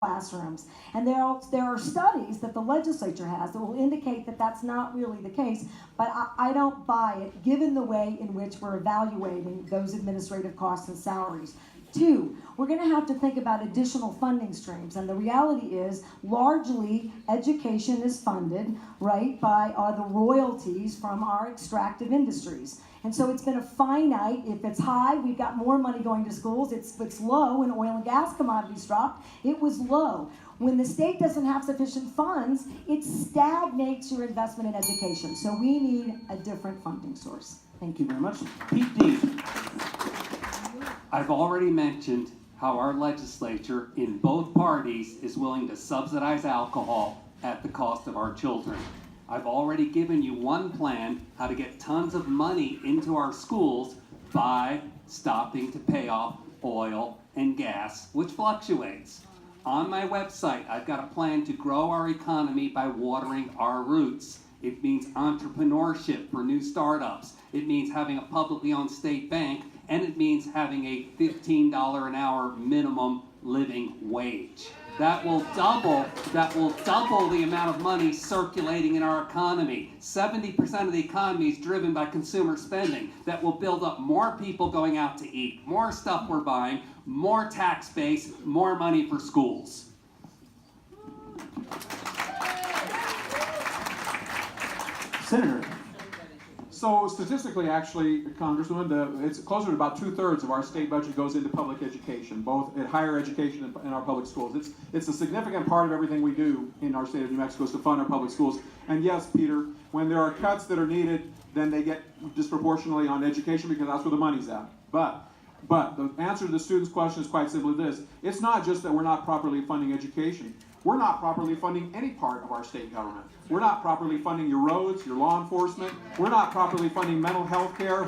classrooms. And there are studies that the legislature has that will indicate that that's not really the case, but I don't buy it given the way in which we're evaluating those administrative costs and salaries. Two, we're going to have to think about additional funding streams, and the reality is largely education is funded, right, by the royalties from our extractive industries. And so it's been a finite. If it's high, we've got more money going to schools. It's low when oil and gas commodities dropped. It was low. When the state doesn't have sufficient funds, it stagnates your investment in education. So we need a different funding source. Thank you very much. Pt3. I've already mentioned how our legislature in both parties is willing to subsidize alcohol at the cost of our children. I've already given you one plan how to get tons of money into our schools by stopping to pay off oil and gas, which fluctuates. On my website, I've got a plan to grow our economy by watering our roots. It means entrepreneurship for new startups. It means having a publicly owned state bank, and it means having a $15 an hour minimum living wage. That will double the amount of money circulating in our economy. 70% of the economy is driven by consumer spending. That will build up more people going out to eat, more stuff we're buying, more tax base, more money for schools. Senator. So statistically, actually, Congresswoman, it's closer to about 2/3 of our state budget goes into public education, both at higher education and in our public schools. It's a significant part of everything we do in our state of New Mexico is to fund our public schools. And yes, Peter, when there are cuts that are needed, then they get disproportionately on education because that's where the money's at. But the answer to the student's question is quite simply this. It's not just that we're not properly funding education. We're not properly funding any part of our state government. We're not properly funding your roads, your law enforcement. We're not properly funding mental health care.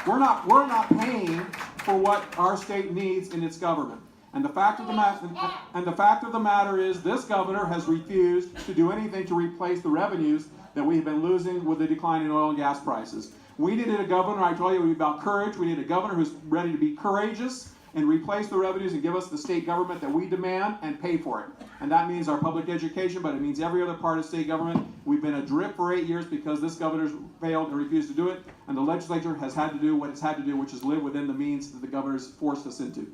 We're not paying for what our state needs in its government. And the fact of the matter is this governor has refused to do anything to replace the revenues that we have been losing with the decline in oil and gas prices. We needed a governor, I told you, it would be about courage. We need a governor who's ready to be courageous and replace the revenues and give us the state government that we demand and pay for it. And that means our public education, but it means every other part of state government. We've been adrift for 8 years because this governor's failed and refused to do it, and the legislature has had to do what it's had to do, which is live within the means that the governor's forced us into.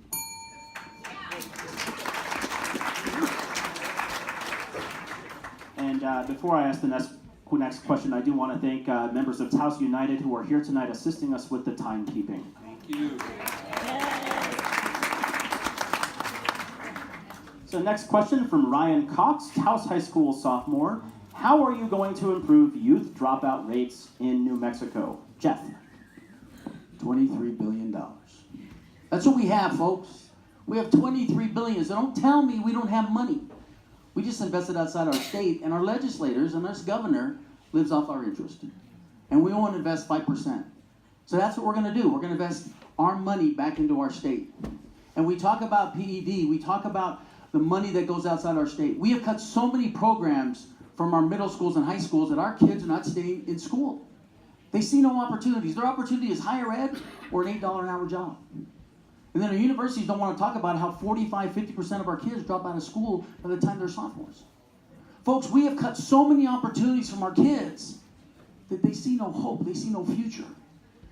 And before I ask the next question, I do want to thank members of Taos United who are here tonight assisting us with the timekeeping. Thank you. So next question from Ryan Cox, Taos High School sophomore. How are you going to improve youth dropout rates in New Mexico? Jeff. $23 billion. That's what we have, folks. We have $23 billion. So don't tell me we don't have money. We just invested outside our state, and our legislators and this governor lives off our interest. And we want to invest 5%. So that's what we're going to do. We're going to invest our money back into our state. And we talk about PED. We talk about the money that goes outside our state. We have cut so many programs from our middle schools and high schools that our kids are not staying in school. They see no opportunities. Their opportunity is higher ed or an $8 an hour job. And then our universities don't want to talk about how 45-50% of our kids drop out of school by the time they're sophomores. Folks, we have cut so many opportunities from our kids that they see no hope, they see no future.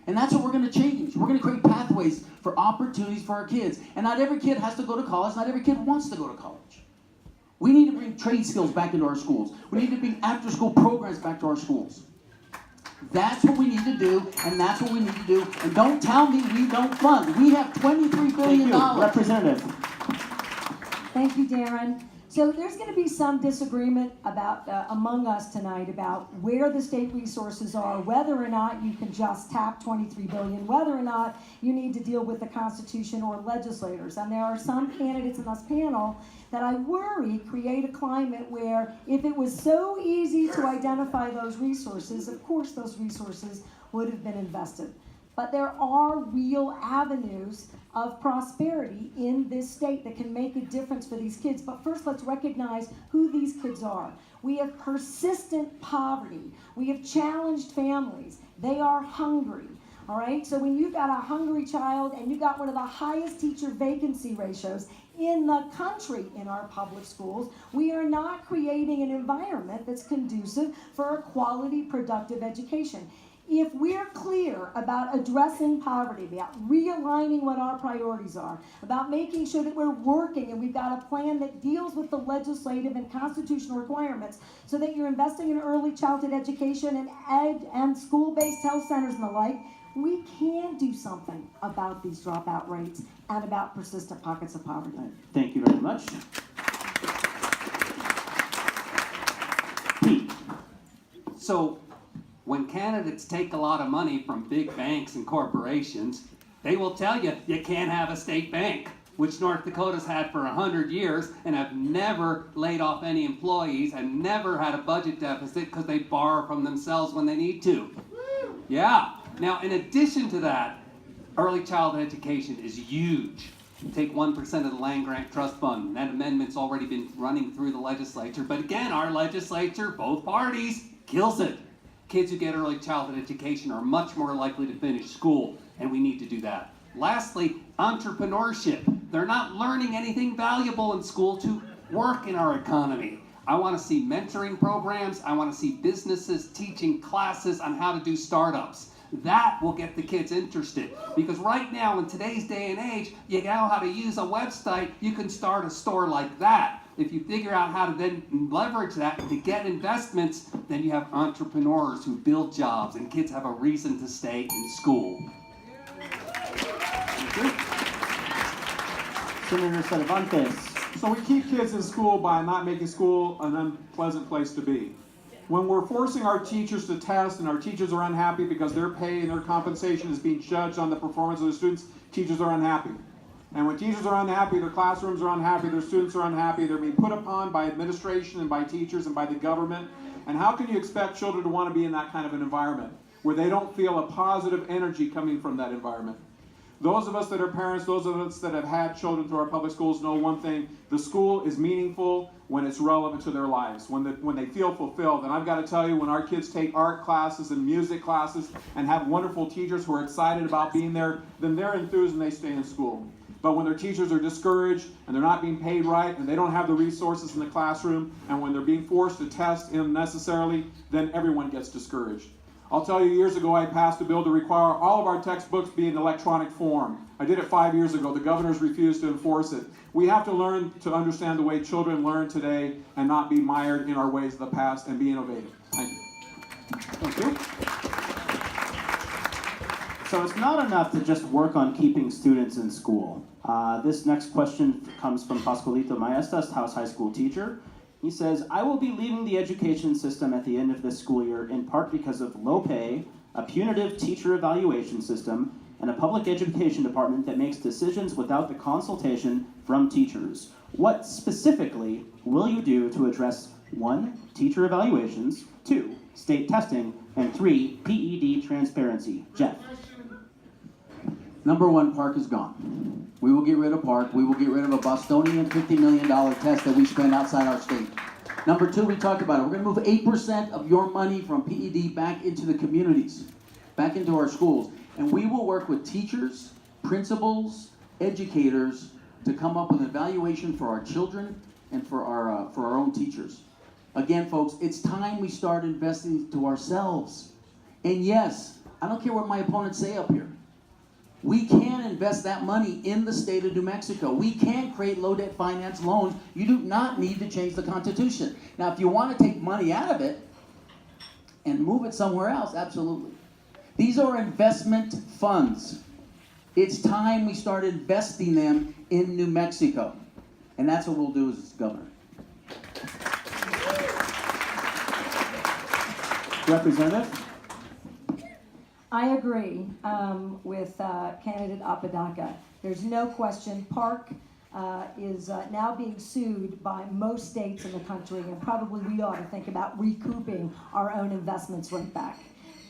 And that's what we're going to change. We're going to create pathways for opportunities for our kids. And not every kid has to go to college. Not every kid wants to go to college. We need to bring trade skills back into our schools. We need to bring after-school programs back to our schools. That's what we need to do, and that's what we need to do. And don't tell me we don't fund. We have $23 billion. Thank you. Representative. Thank you, Darren. So there's going to be some disagreement about among us tonight about where the state resources are, whether or not you can just tap $23 billion, whether or not you need to deal with the Constitution or legislators. And there are some candidates in this panel that I worry create a climate where if it was so easy to identify those resources, of course those resources would have been invested. But there are real avenues of prosperity in this state that can make a difference for these kids. But first, let's recognize who these kids are. We have persistent poverty. We have challenged families. They are hungry. All right, so when you've got a hungry child and you've got one of the highest teacher vacancy ratios in the country in our public schools, we are not creating an environment that's conducive for a quality, productive education. If we're clear about addressing poverty, about realigning what our priorities are, about making sure that we're working and we've got a plan that deals with the legislative and constitutional requirements so that you're investing in early childhood education and school-based health centers and the like, we can do something about these dropout rates and about persistent pockets of poverty. Thank you very much. Pete. So, when candidates take a lot of money from big banks and corporations, they will tell you you can't have a state bank, which North Dakota's had for 100 years and have never laid off any employees and never had a budget deficit because they borrow from themselves when they need to. Yeah. Now, in addition to that, early childhood education is huge. Take 1% of the land grant trust fund. That amendment's already been running through the legislature. But again, our legislature, both parties, kills it. Kids who get early childhood education are much more likely to finish school, and we need to do that. Lastly, entrepreneurship. They're not learning anything valuable in school to work in our economy. I want to see mentoring programs. I want to see businesses teaching classes on how to do startups. That will get the kids interested. Because right now, in today's day and age, you know how to use a website, you can start a store like that. If you figure out how to then leverage that to get investments, then you have entrepreneurs who build jobs and kids have a reason to stay in school. Senator Cervantes. So we keep kids in school by not making school an unpleasant place to be. When we're forcing our teachers to test and our teachers are unhappy because their pay and their compensation is being judged on the performance of the students, teachers are unhappy. And when teachers are unhappy, their classrooms are unhappy, their students are unhappy, they're being put upon by administration and by teachers and by the government. And how can you expect children to want to be in that kind of an environment where they don't feel a positive energy coming from that environment? Those of us that are parents, those of us that have had children through our public schools know one thing: the school is meaningful when it's relevant to their lives, when they feel fulfilled. And I've got to tell you, when our kids take art classes and music classes and have wonderful teachers who are excited about being there, then they're enthused and they stay in school. But when their teachers are discouraged and they're not being paid right and they don't have the resources in the classroom, and when they're being forced to test unnecessarily, then everyone gets discouraged. I'll tell you, years ago I passed a bill to require all of our textbooks be in electronic form. I did it 5 years ago. The governors refused to enforce it. We have to learn to understand the way children learn today and not be mired in our ways of the past and be innovative. Thank you. Thank you. So it's not enough to just work on keeping students in school. This next question comes from Pascualito Maestas, Taos High School teacher. He says, I will be leaving the education system at the end of this school year in part because of low pay, a punitive teacher evaluation system, and a public education department that makes decisions without the consultation from teachers. What specifically will you do to address 1, teacher evaluations, 2, state testing, and 3, PED transparency? Jeff. Number 1, Park is gone. We will get rid of Park. We will get rid of a Bostonian $50 million test that we spend outside our state. Number 2, we talked about it. We're going to move 8% of your money from PED back into the communities, back into our schools. And we will work with teachers, principals, educators to come up with an evaluation for our children and for our own teachers. Again, folks, it's time we start investing to ourselves. And yes, I don't care what my opponents say up here. We can invest that money in the state of New Mexico. We can create low debt finance loans. You do not need to change the Constitution. Now, if you want to take money out of it and move it somewhere else, absolutely. These are investment funds. It's time we start investing them in New Mexico. And that's what we'll do as governor. Representative? I agree with candidate Apodaca. There's no question Park is now being sued by most states in the country, and probably we ought to think about recouping our own investments right back.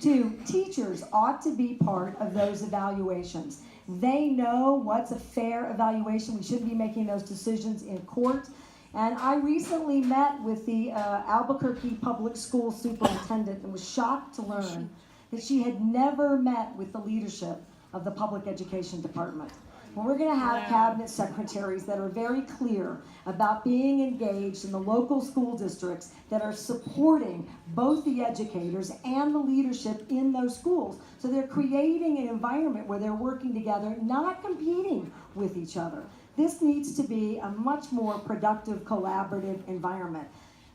2, teachers ought to be part of those evaluations. They know what's a fair evaluation. We shouldn't be making those decisions in court. And I recently met with the Albuquerque Public School Superintendent and was shocked to learn that she had never met with the leadership of the public education department. And we're gonna have cabinet secretaries that are very clear about being engaged in the local school districts that are supporting both the educators and the leadership in those schools. So they're creating an environment where they're working together, not competing with each other. This needs to be a much more productive, collaborative environment.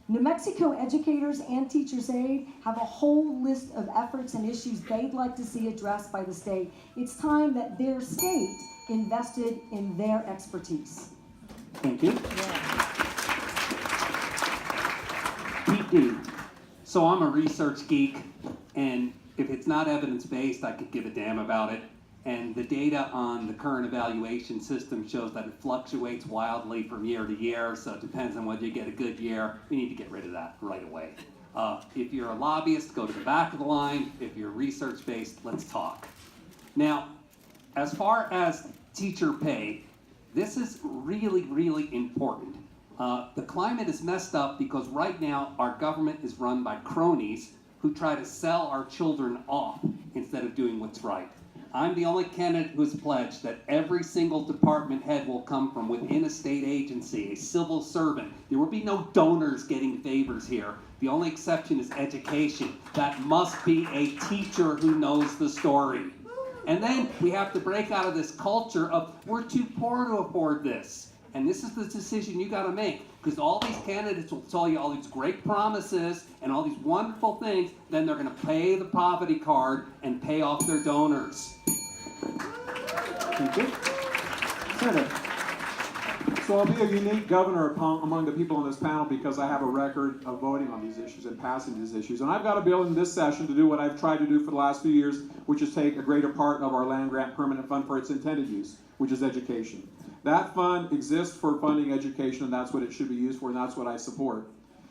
New Mexico educators and teachers aid have a whole list of efforts and issues they'd like to see addressed by the state. It's time that their state invested in their expertise. Thank you. Pete D. So I'm a research geek, and if it's not evidence-based, I could give a damn about it. And the data on the current evaluation system shows that it fluctuates wildly from year to year, so it depends on whether you get a good year. We need to get rid of that right away. If you're a lobbyist, go to the back of the line. If you're research-based, let's talk. Now, as far as teacher pay, this is really, really important. The climate is messed up because right now our government is run by cronies who try to sell our children off instead of doing what's right. I'm the only candidate who has pledged that every single department head will come from within a state agency, a civil servant. There will be no donors getting favors here. The only exception is education. That must be a teacher who knows the story. And then we have to break out of this culture of we're too poor to afford this. And this is the decision you got to make, because all these candidates will tell you all these great promises and all these wonderful things, then they're going to pay the poverty card and pay off their donors. Thank you. Senator. So I'll be a unique governor among the people on this panel because I have a record of voting on these issues and passing these issues. And I've got a bill in this session to do what I've tried to do for the last few years, which is take a greater part of our land grant permanent fund for its intended use, which is education. That fund exists for funding education, and that's what it should be used for, and that's what I support.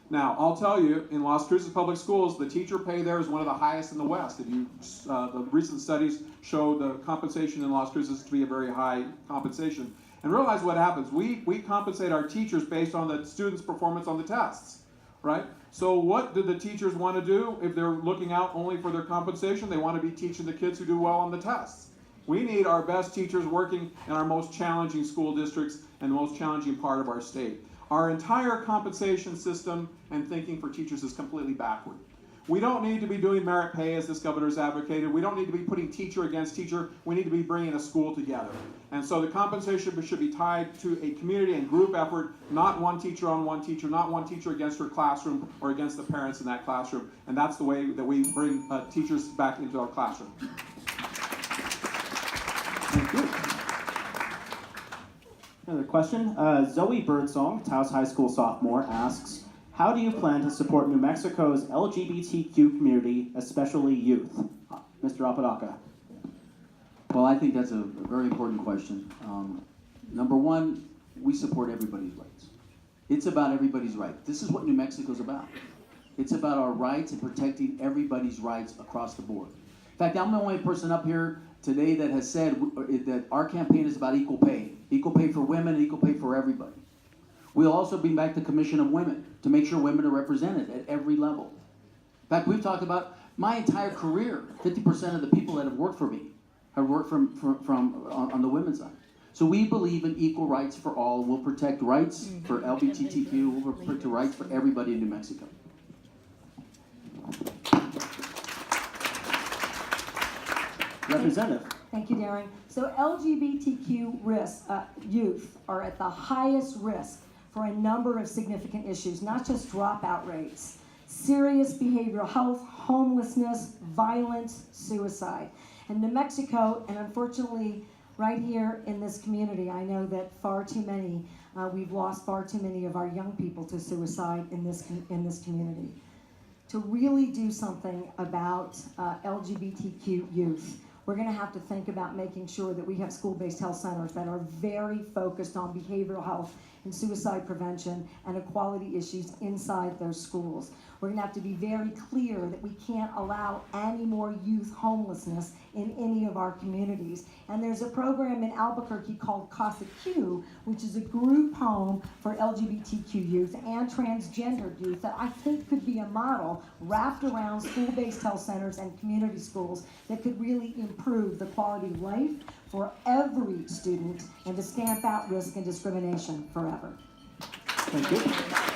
Now, I'll tell you, in Las Cruces Public Schools, the teacher pay there is one of the highest in the West. If you, the recent studies show the compensation in Las Cruces to be a very high compensation. And realize what happens. We compensate our teachers based on the students' performance on the tests, right? So what do the teachers want to do if they're looking out only for their compensation? They want to be teaching the kids who do well on the tests. We need our best teachers working in our most challenging school districts and the most challenging part of our state. Our entire compensation system and thinking for teachers is completely backward. We don't need to be doing merit pay as this governor's advocated. We don't need to be putting teacher against teacher. We need to be bringing a school together. And so the compensation should be tied to a community and group effort, not one teacher on one teacher, not one teacher against her classroom or against the parents in that classroom. And that's the way that we bring teachers back into our classroom. Thank you. Another question. Zoe Birdsong, Taos High School sophomore, asks, how do you plan to support New Mexico's LGBTQ community, especially youth? Mr. Apodaca. Well, I think that's a very important question. Number one, we support everybody's rights. It's about everybody's right. This is what New Mexico's about. It's about our rights and protecting everybody's rights across the board. In fact, I'm the only person up here today that has said that our campaign is about equal pay for women, and equal pay for everybody. We'll also bring back the Commission of Women to make sure women are represented at every level. In fact, we've talked about my entire career, 50% of the people that have worked for me have worked on the women's side. So we believe in equal rights for all. We'll protect rights for LGBTQ. We'll protect rights for everybody in New Mexico. Representative. Thank you, Darren. So LGBTQ youth are at the highest risk for a number of significant issues, not just dropout rates, serious behavioral health, homelessness, violence, suicide. And New Mexico, and unfortunately right here in this community, I know that far too many, we've lost far too many of our young people to suicide in this community. To really do something about LGBTQ youth, we're going to have to think about making sure that we have school-based health centers that are very focused on behavioral health and suicide prevention and equality issues inside those schools. We're going to have to be very clear that we can't allow any more youth homelessness in any of our communities. And there's a program in Albuquerque called Casa Q, which is a group home for LGBTQ youth and transgendered youth that I think could be a model wrapped around school-based health centers and community schools that could really improve the quality of life for every student and to stamp out risk and discrimination forever. Thank you.